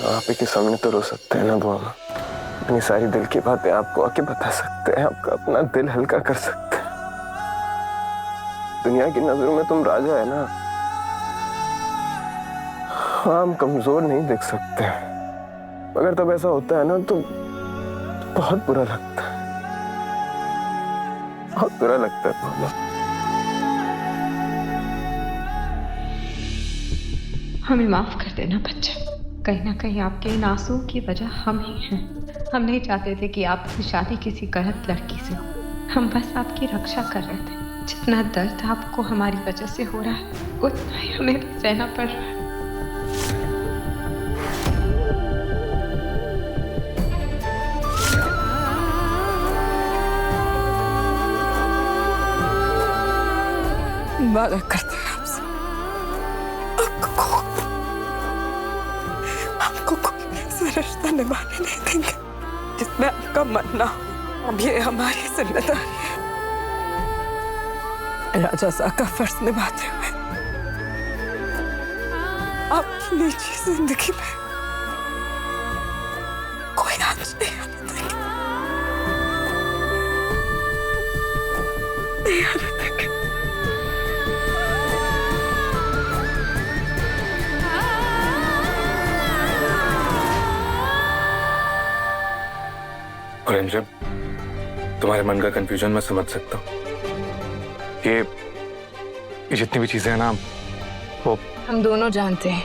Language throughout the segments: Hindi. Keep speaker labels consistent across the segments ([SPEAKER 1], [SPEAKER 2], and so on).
[SPEAKER 1] आप ही के सामने तो रो सकते हैं ना बुआ माँ। अपनी सारी दिल की बातें आपको आके बता सकते हैं, आपका अपना दिल हल्का कर सकते हैं। दुनिया की नजरों में तुम राजा है ना। हाँ, हम कमजोर नहीं दिख सकते, मगर तब ऐसा होता है ना तो बहुत बुरा लगता है, बहुत बुरा लगता है बुआ माँ।
[SPEAKER 2] हमें माफ कर देना बच्चा। कहीं ना कहीं आपके इन आंसुओं की वजह हम ही हैं। हम नहीं चाहते थे कि आपकी शादी किसी गलत लड़की से हो। हम बस आपकी रक्षा कर रहे थे। जितना दर्द आपको हमारी वजह से हो रहा है उतना ही हमें भी सहना पड़ रहा है।
[SPEAKER 3] वादा करते हैं आपसे, आपको कोई ऐसा रिश्ता निभाने नहीं देंगे जिसमें आपका मन ना हो। अब ये हमारी जिम्मेदारी है। राजा साहब का फर्ज निभाते हुए आपकी निजी जिंदगी में कोई आंच नहीं आने देंगे, नहीं आने देंगे।
[SPEAKER 4] और अंजम, तुम्हारे मन का कंफ्यूजन मैं समझ सकता हूँ। ये जितनी भी चीजें हैं ना, वो
[SPEAKER 3] हम दोनों जानते हैं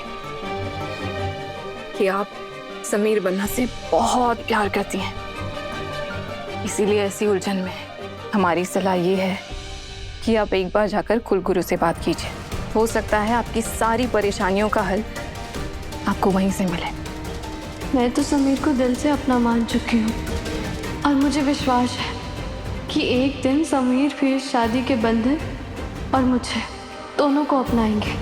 [SPEAKER 3] कि आप समीर बन्ना से बहुत प्यार करती हैं। इसीलिए ऐसी उलझन में हमारी सलाह ये है कि आप एक बार जाकर कुलगुरु से बात कीजिए। हो सकता है आपकी सारी परेशानियों का हल आपको वहीं से मिले।
[SPEAKER 5] मैं तो समीर को दिल से अपना मान चुकी हूँ और मुझे विश्वास है कि एक दिन समीर फिर शादी के बंधन और मुझे दोनों को अपनाएंगे।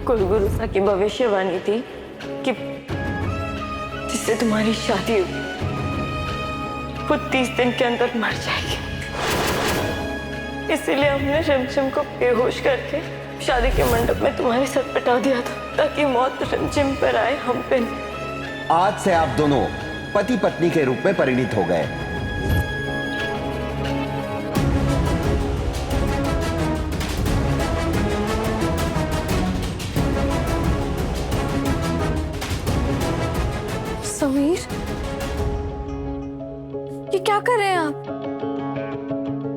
[SPEAKER 6] कुलगुरु सा की भविष्यवाणी थी कि जिससे तुम्हारी शादी हुई वो 30 दिन के अंदर मर जाएगी। इसीलिए हमने रिमझिम को बेहोश करके शादी के मंडप में तुम्हारे साथ बिठा दिया था, ताकि मौत रिमझिम पर आए, हम पे नहीं।
[SPEAKER 7] आज से आप दोनों पति पत्नी के रूप में परिणित हो गए।
[SPEAKER 5] समीर, ये क्या कर रहे हैं आप?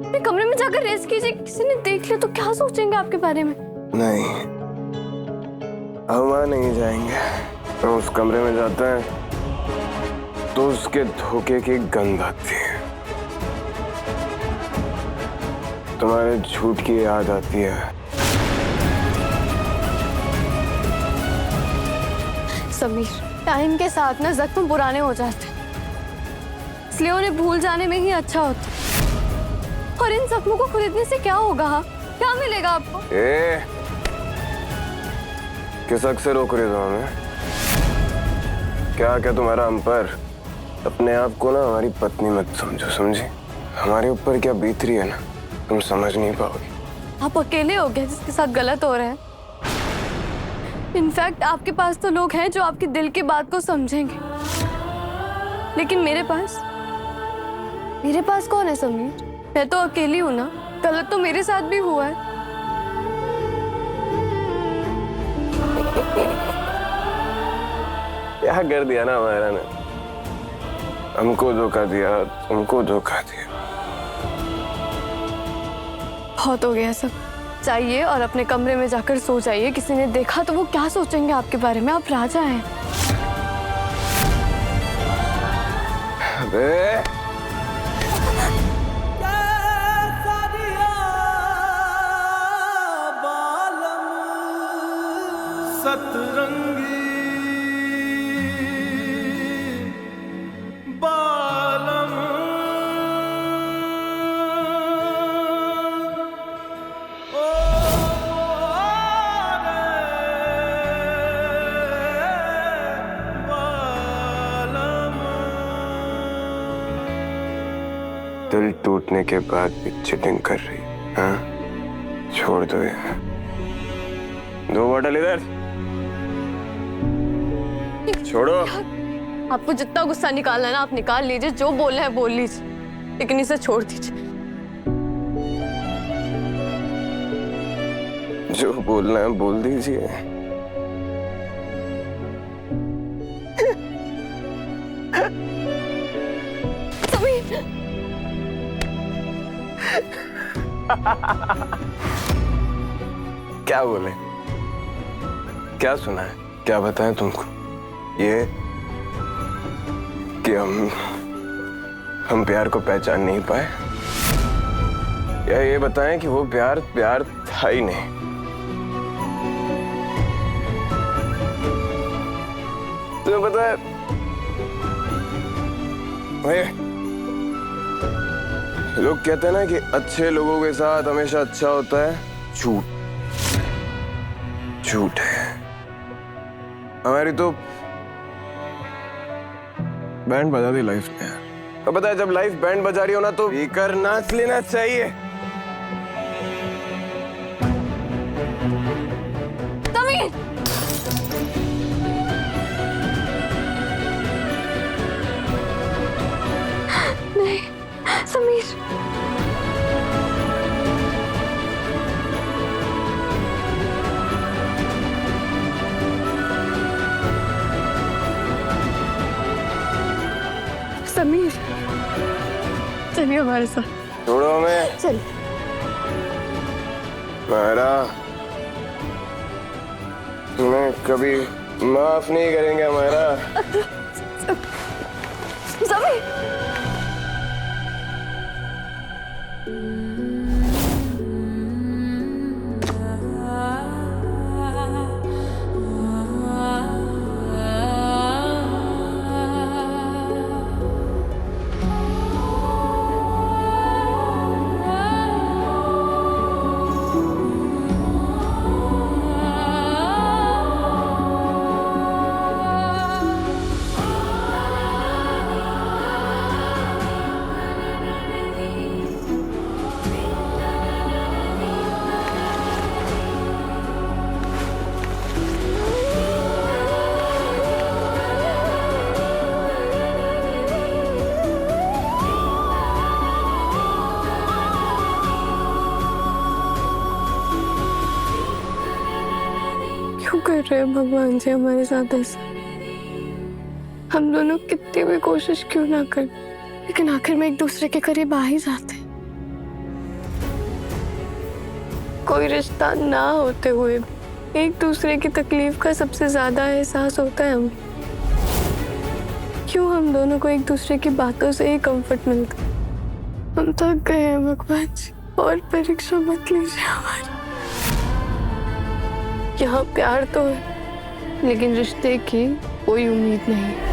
[SPEAKER 5] अपने कमरे में जाकर रेस्ट कीजिए। किसी ने देख लिया तो क्या सोचेंगे आपके बारे में?
[SPEAKER 1] नहीं, हम वहां नहीं जाएंगे। हम उस कमरे में जाते हैं तो उसके धोखे की गंध आती है, तुम्हारे झूठ की याद आती है।
[SPEAKER 5] समीर, टाइम के साथ ना जख्म पुराने हो जाते हैं, इसलिए उन्हें भूल जाने में ही अच्छा होता है। और इन जख्मों को खरीदने से क्या होगा? हाँ, क्या मिलेगा आपको?
[SPEAKER 1] किस हक से रोक रहे हो हमें? क्या तुम्हारा हम पर? अपने आप को ना हमारी पत्नी मत समझो, समझी? हमारे ऊपर क्या बीत रही है ना, तुम समझ नहीं पाओगे।
[SPEAKER 5] आप अकेले हो गए जिसके साथ गलत हो रहे हैं। इनफैक्ट आपके पास तो लोग हैं जो आपकी दिल की बात को समझेंगे, लेकिन मेरे पास कौन है समीर? मैं तो अकेली हूं ना। गलत तो मेरे साथ भी हुआ है।
[SPEAKER 1] क्या कर दिया ना हमारा ने, हमको धोखा दिया, तुमको धोखा दिया।
[SPEAKER 5] बहुत हो गया सब, जाइए और अपने कमरे में जाकर सो जाइए। किसी ने देखा तो वो क्या सोचेंगे आपके बारे में? आप राजा हैं।
[SPEAKER 1] अबे
[SPEAKER 8] सतरंगी बालम ओ रे
[SPEAKER 1] दिल टूटने के बाद भी चिटिंग कर रही है, हाँ? छोड़ दो यार। 2 बॉटल इधर छोड़ो।
[SPEAKER 5] आपको जितना गुस्सा निकालना है ना आप निकाल लीजिए, जो बोलना है बोल लीजिए, लेकिन इसे छोड़ दीजिए।
[SPEAKER 1] जो बोलना है बोल दीजिए।
[SPEAKER 5] समीर!
[SPEAKER 1] क्या बोले? क्या सुना है? क्या बताएं तुमको? ये कि हम प्यार को पहचान नहीं पाए, या ये बताएं कि वो प्यार था ही नहीं। तुम्हें पता है भाई, लोग कहते हैं ना कि अच्छे लोगों के साथ हमेशा अच्छा होता है। झूठ है। हमारी तो बैंड बजा दी लाइफ ने यार। अब पता है, जब लाइफ बैंड बजा रही हो ना तो पीकर नाच लेना चाहिए।
[SPEAKER 5] समीर! नहीं, समीर! समीर, चलिए हमारे साथ।
[SPEAKER 1] छोड़ो हमें।
[SPEAKER 5] चल।
[SPEAKER 1] मायरा, तुम्हें कभी माफ नहीं करेंगे मायरा।
[SPEAKER 5] समीर! क्यों कर रहे हैं भगवान जी हमारे साथ ऐसा? हम दोनों कितनी भी कोशिश क्यों ना कर, लेकिन आखिर में एक दूसरे के करीब आ ही जाते। कोई रिश्ता ना होते हुए एक दूसरे की तकलीफ का सबसे ज्यादा एहसास होता है हमें। क्यों हम दोनों को एक दूसरे की बातों से ही कंफर्ट मिलता? हम थक गए हैं भगवान जी, और परीक्षा मत लीजिए हमारी। यहाँ प्यार तो है, लेकिन रिश्ते की कोई उम्मीद नहीं।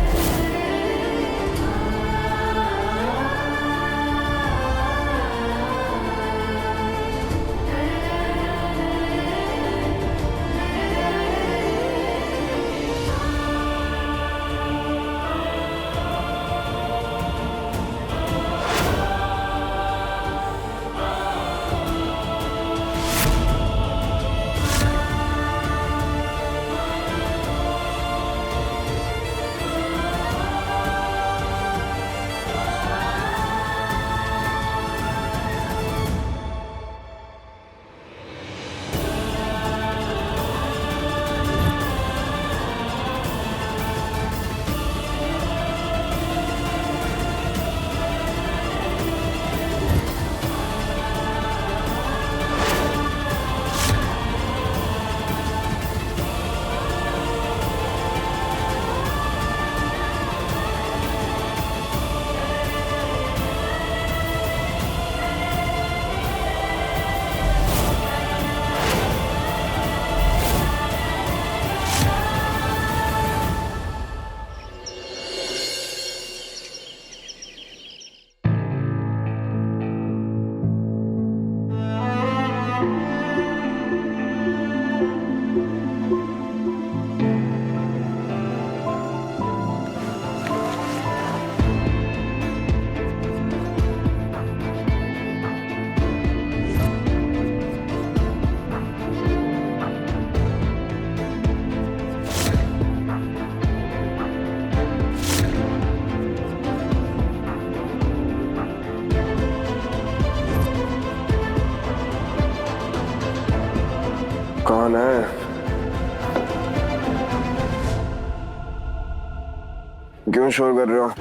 [SPEAKER 1] कौन है? क्यों शोर कर रहे हो?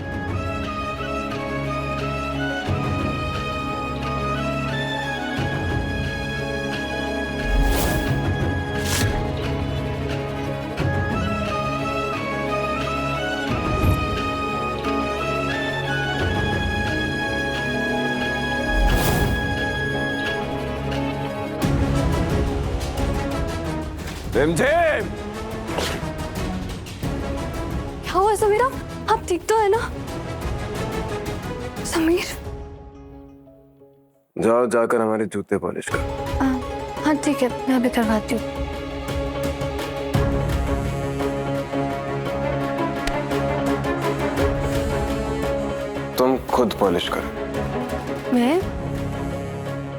[SPEAKER 1] रिमझिम!
[SPEAKER 5] क्या हुआ समीरा? आप ठीक तो है ना? समीर।
[SPEAKER 1] जाओ जाकर हमारे जूते पॉलिश करो।
[SPEAKER 5] हाँ ठीक है, मैं अभी करवाती हूँ।
[SPEAKER 1] तुम खुद पॉलिश करो।
[SPEAKER 5] मैं?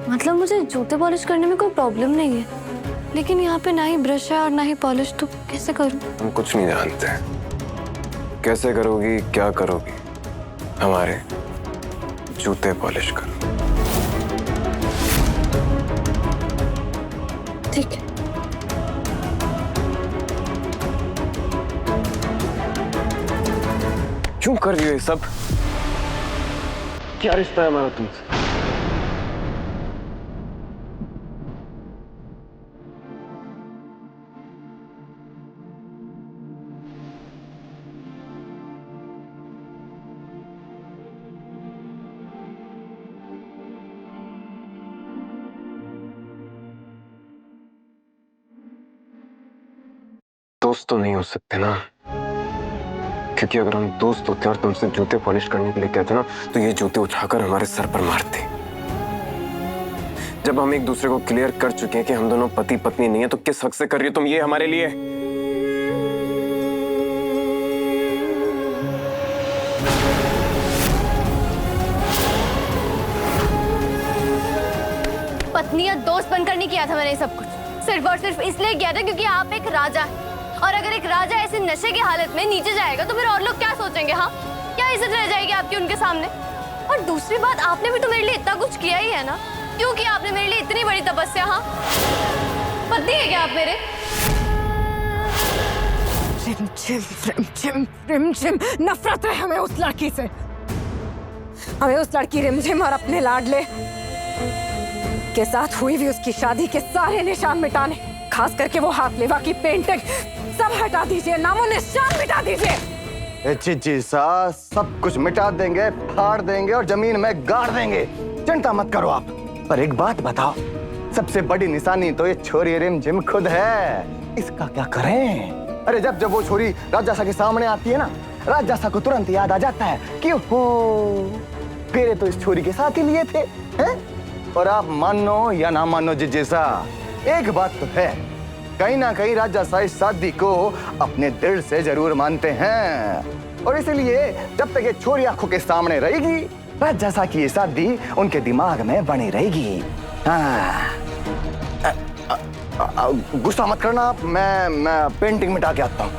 [SPEAKER 5] मतलब मुझे जूते पॉलिश करने में कोई प्रॉब्लम नहीं है, लेकिन यहाँ पे ना ही ब्रश है और ना ही पॉलिश, तो कैसे करूँ?
[SPEAKER 1] तुम कुछ नहीं जानते। कैसे करोगी, क्या करोगी? हमारे जूते पॉलिश करो।
[SPEAKER 5] ठीक है।
[SPEAKER 1] क्यों कर रही हो ये सब? क्या रिश्ता है हमारा तुमसे? दोस्त तो नहीं हो सकते ना, क्योंकि अगर हम दोस्त होते और तुमसे जूते पॉलिश करने के लिए कहते ना, तो ये जूते उठाकर हमारे सर पर मारते। जब हम एक दूसरे को क्लियर कर चुके हैं कि हम दोनों पति पत्नी नहीं है, तो किस हक से कर रही हो तुम ये हमारे लिए?
[SPEAKER 5] पत्नी या दोस्त बनकर नहीं किया था मैंने ये सब कुछ, सिर्फ और सिर्फ इसलिए किया था क्योंकि आप एक राजा हैं। और अगर एक राजा ऐसे नशे की हालत में नीचे जाएगा तो फिर और लोग क्या सोचेंगे? हाँ, क्या इज्जत रह जाएगी आपकी उनके सामने? और दूसरी बात, आपने भी तो मेरे लिए इतना कुछ किया ही है ना, क्यों किया आपने मेरे लिए इतनी बड़ी तपस्या? हाँ, पति है क्या आप मेरे?
[SPEAKER 9] रिमझिम रिमझिम रिमझिम, नफरत है हमें उस लड़की से। हमें उस लड़की रिमझिम और अपने लाडले के साथ हुई भी उसकी शादी के सारे निशान मिटाने, खास करके वो हाथ लेवा की पेंटिंग सब हटा दीजिए, नामो निशान मिटा दीजिए।
[SPEAKER 7] जी सा सब कुछ मिटा देंगे, फाड़ देंगे और जमीन में गाड़ देंगे, चिंता मत करो आप। पर एक बात बताओ, सबसे बड़ी निशानी तो ये छोरी रिमझिम खुद है, इसका क्या करें? अरे जब जब वो छोरी राजासा के सामने आती है ना, राजासा को तुरंत याद आ जाता है कि हो फेरे तो इस छोरी के साथ ही लिए थे, हैं? और आप मानो या ना मानो जिजेसा, एक बात तो है, कहीं ना कहीं राजासा इस शादी को अपने दिल से जरूर मानते हैं, और इसलिए जब तक ये छोरी आंखों के सामने रहेगी, राजासा की ये शादी उनके दिमाग में बनी रहेगी। गुस्सा मत करना आप, मैं पेंटिंग मिटा के आता हूँ।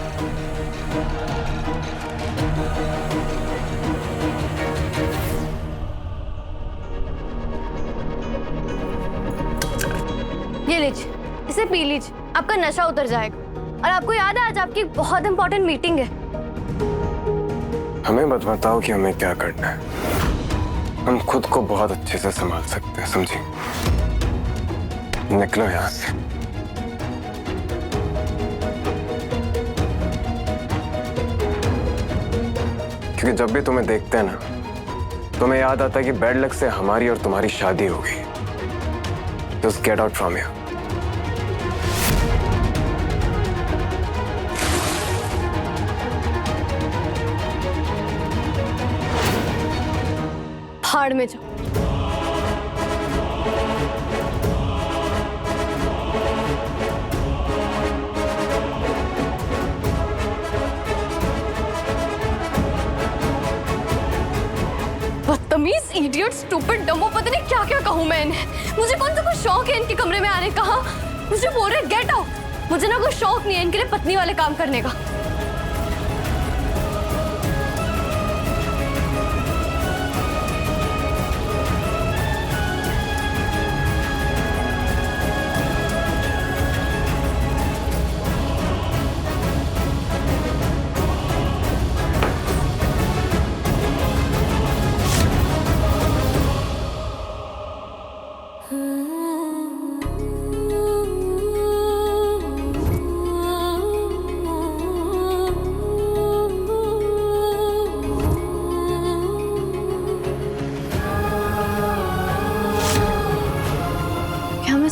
[SPEAKER 5] ये लीजिए, इसे पी लीजिए, आपका नशा उतर जाएगा। और आपको याद है आज आपकी बहुत इंपॉर्टेंट मीटिंग है।
[SPEAKER 1] हमें मत बताओ कि हमें क्या करना है, हम खुद को बहुत अच्छे से संभाल सकते हैं, समझी? निकलो यहाँ से। क्योंकि जब भी तुम्हें देखते हैं ना, तुम्हें याद आता है कि बैड लक से हमारी और तुम्हारी शादी हो गई। Just get out from here.
[SPEAKER 5] भाड़ में जाओ। बदतमीज, इडियट, स्टूपिड, डम्बो, पता नहीं क्या क्या कहूँ मैं इन्हें। मुझे कौन सा कोई शौक है इनके कमरे में आने का? मुझे बोल रहे गेट आउट। मुझे ना कोई शौक नहीं है इनके लिए पत्नी वाले काम करने का।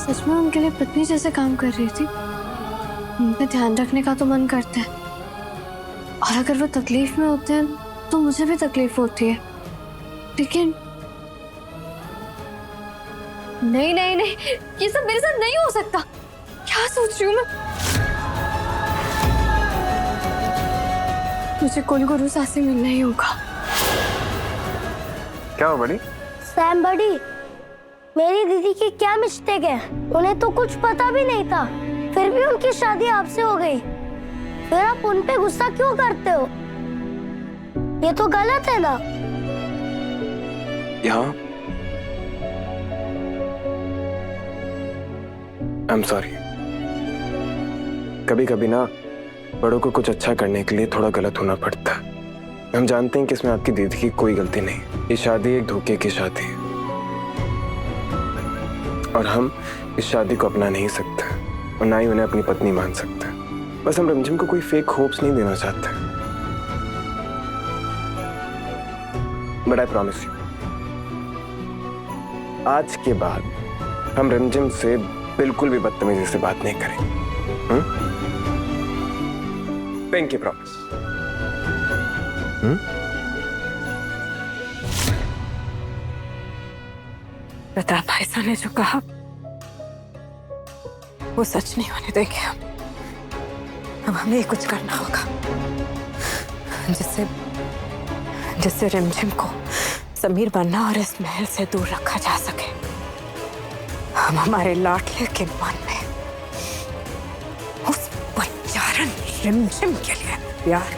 [SPEAKER 5] सच में उनके लिए पत्नी जैसे काम कर रही थी। उनका ध्यान रखने का तो मन करता है, और अगर वो तकलीफ में होते हैं तो मुझे भी तकलीफ होती है, लेकिन नहीं नहीं नहीं, ये सब मेरे साथ नहीं हो सकता। क्या सोच रही हूँ मैं? मुझे कुलगुरु साहब से मिलना ही होगा।
[SPEAKER 1] क्या हो बड़ी?
[SPEAKER 10] सैम बड़ी, मेरी दीदी के क्या मिस्टेक है? उन्हें तो कुछ पता भी नहीं था, फिर भी उनकी शादी आपसे हो गई। फिर आप उन पे गुस्सा क्यों करते हो? ये तो गलत है ना।
[SPEAKER 1] यहाँ आई एम सॉरी। कभी कभी ना बड़ों को कुछ अच्छा करने के लिए थोड़ा गलत होना पड़ता है। हम जानते हैं कि इसमें आपकी दीदी की कोई गलती नहीं। ये शादी एक धोखे की शादी है और हम इस शादी को अपना नहीं सकते और ना ही उन्हें अपनी पत्नी मान सकते। बस हम रिमझिम को कोई फेक होप्स नहीं देना चाहते। बट आई प्रॉमिस यू, आज के बाद हम रिमझिम से बिल्कुल भी बदतमीजी से बात नहीं करेंगे। Pinky promise.
[SPEAKER 9] प्रताप भाई साहब ने जो कहा वो सच नहीं होने देंगे हम। अब हमें कुछ करना होगा जिससे रिमझिम को समीर बनना और इस महल से दूर रखा जा सके। हम हमारे लाडले के मन में उस बच्चारन रिमझिम के लिए प्यार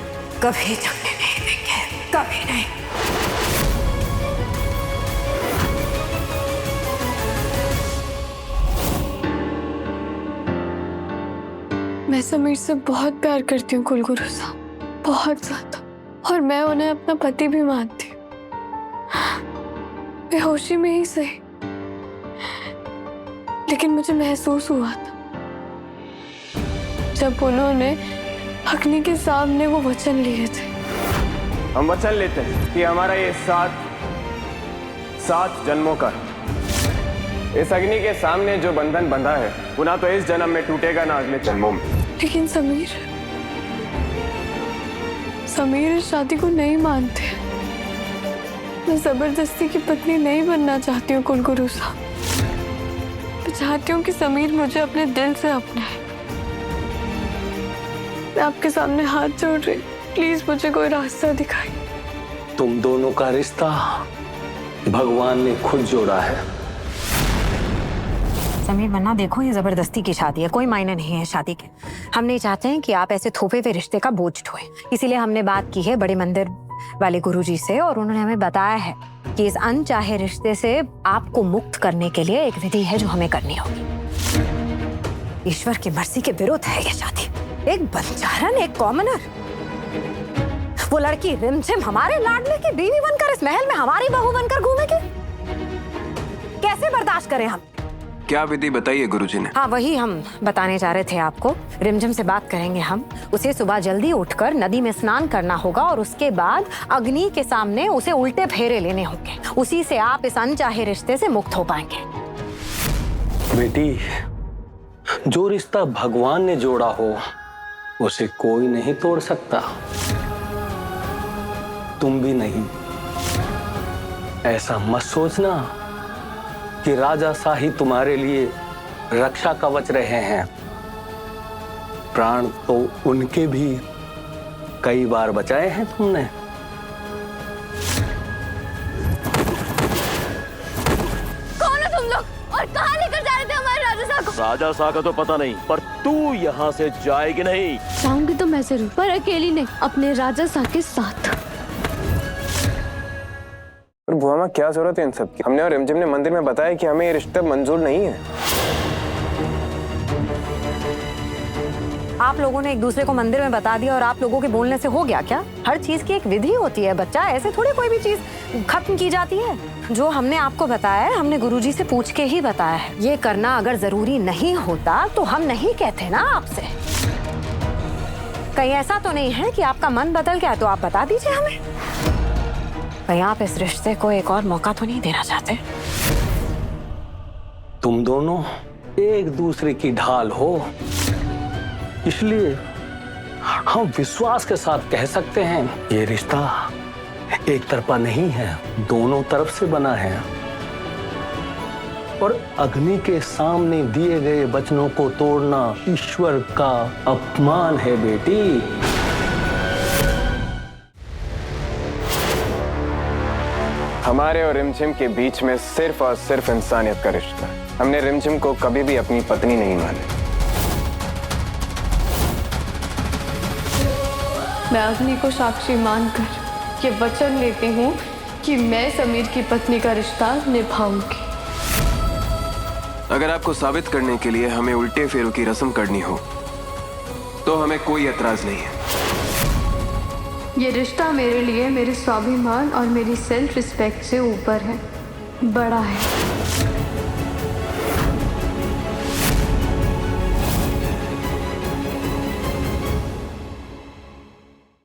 [SPEAKER 9] कभी जमने नहीं देंगे, कभी नहीं।
[SPEAKER 5] मैं समीर से बहुत प्यार करती हूँ कुलगुरु साहब, बहुत ज्यादा, और मैं उन्हें अपना पति भी मानती हूँ, बेहोशी में ही सही। लेकिन मुझे महसूस हुआ था जब उन्होंने अग्नि के सामने वो वचन लिए थे।
[SPEAKER 1] हम वचन लेते हैं कि हमारा ये 7 जन्मों का इस अग्नि के सामने जो बंधन बंधा है वो ना तो इस जन्म में टूटेगा ना अगले जन्मों में।
[SPEAKER 5] लेकिन समीर इस शादी को नहीं मानते। मैं जबरदस्ती की पत्नी नहीं बनना चाहती हूँ कुलगुरु साहब। मैं चाहती हूँ कि समीर मुझे अपने दिल से अपनाए। मैं आपके सामने हाथ जोड़ रही, प्लीज मुझे कोई रास्ता दिखाइए।
[SPEAKER 11] तुम दोनों का रिश्ता भगवान ने खुद जोड़ा है।
[SPEAKER 9] समीर बनना, देखो ये जबरदस्ती की शादी है, कोई मायने नहीं है शादी के। हम नहीं चाहते हैं कि आप ऐसे थोपे हुए रिश्ते का बोझ ढोएं। इसीलिए हमने बात की है बड़े मंदिर वाले गुरुजी से और उन्होंने हमें बताया है कि इस अनचाहे रिश्ते से आपको मुक्त करने के लिए एक विधि है जो हमें करनी होगी। ईश्वर की मर्जी के विरुद्ध है ये शादी। एक बंजारन, एक कॉमनर, वो लड़की रिमझिम हमारे लाडले की बीवी बनकर इस महल में हमारी बहू बनकर घूमेगी। कैसे बर्दाश्त करें हम?
[SPEAKER 1] क्या विधि बताइए गुरुजी ने?
[SPEAKER 9] हाँ, वही हम बताने जा रहे थे आपको। रिमझिम से बात करेंगे हम। उसे सुबह जल्दी उठकर नदी में स्नान करना होगा और उसके बाद अग्नि के सामने उसे उल्टे फेरे लेने होंगे। उसी से आप इस अनचाहे रिश्ते से मुक्त हो पाएंगे।
[SPEAKER 11] बेटी, जो रिश्ता भगवान ने जोड़ा हो उसे कोई नहीं तोड़ सकता, तुम भी नहीं। ऐसा मत सोचना कि राजा शाही तुम्हारे लिए रक्षा कवच रहे हैं। प्राण तो उनके भी कई बार बचाए हैं तुमने।
[SPEAKER 5] कौन हो तुम लोग और कहाँ लेकर जा रहे थे हमारे राजा साहब को?
[SPEAKER 12] राजा साहब का तो पता नहीं, पर तू यहाँ से जाएगी नहीं।
[SPEAKER 5] जाऊंगी तो मैं जरूर, पर अकेली नहीं, अपने राजा साहब के साथ।
[SPEAKER 1] पर बुआ माँ, क्या जरूरत है इन सब की? हमने और रिमझिम ने मंदिर में बताया कि हमें ये रिश्ता मंजूर नहीं है।
[SPEAKER 9] आप लोगों ने एक दूसरे को मंदिर में बता दिया और आप लोगों के बोलने से हो गया क्या? हर चीज की एक विधि होती है बच्चा, ऐसे थोड़ी कोई भी चीज खत्म की जाती है। जो हमने आपको बताया है हमने गुरुजी से पूछ के ही बताया है। ये करना अगर जरूरी नहीं होता तो हम नहीं कहते ना आपसे। कहीं ऐसा तो नहीं है कि आपका मन बदल गया तो आप बता दीजिए हमें। कहीं आप इस रिश्ते को एक और मौका तो नहीं देना चाहते?
[SPEAKER 11] तुम दोनों एक दूसरे की ढाल हो, इसलिए हम विश्वास के साथ कह सकते हैं ये रिश्ता एक तरफा नहीं है, दोनों तरफ से बना है। और अग्नि के सामने दिए गए वचनों को तोड़ना ईश्वर का अपमान है बेटी।
[SPEAKER 1] हमारे और रिमझिम के बीच में सिर्फ और सिर्फ इंसानियत का रिश्ता है। हमने रिमझिम को कभी भी अपनी पत्नी नहीं माना।
[SPEAKER 5] मैं अग्नि को साक्षी मानकर ये वचन लेती हूँ कि मैं समीर की पत्नी का रिश्ता निभाऊंगी।
[SPEAKER 1] अगर आपको साबित करने के लिए हमें उल्टे फेरों की रस्म करनी हो तो हमें कोई एतराज नहीं है।
[SPEAKER 5] ये रिश्ता मेरे लिए मेरे स्वाभिमान और मेरी सेल्फ रिस्पेक्ट से ऊपर है, बड़ा है।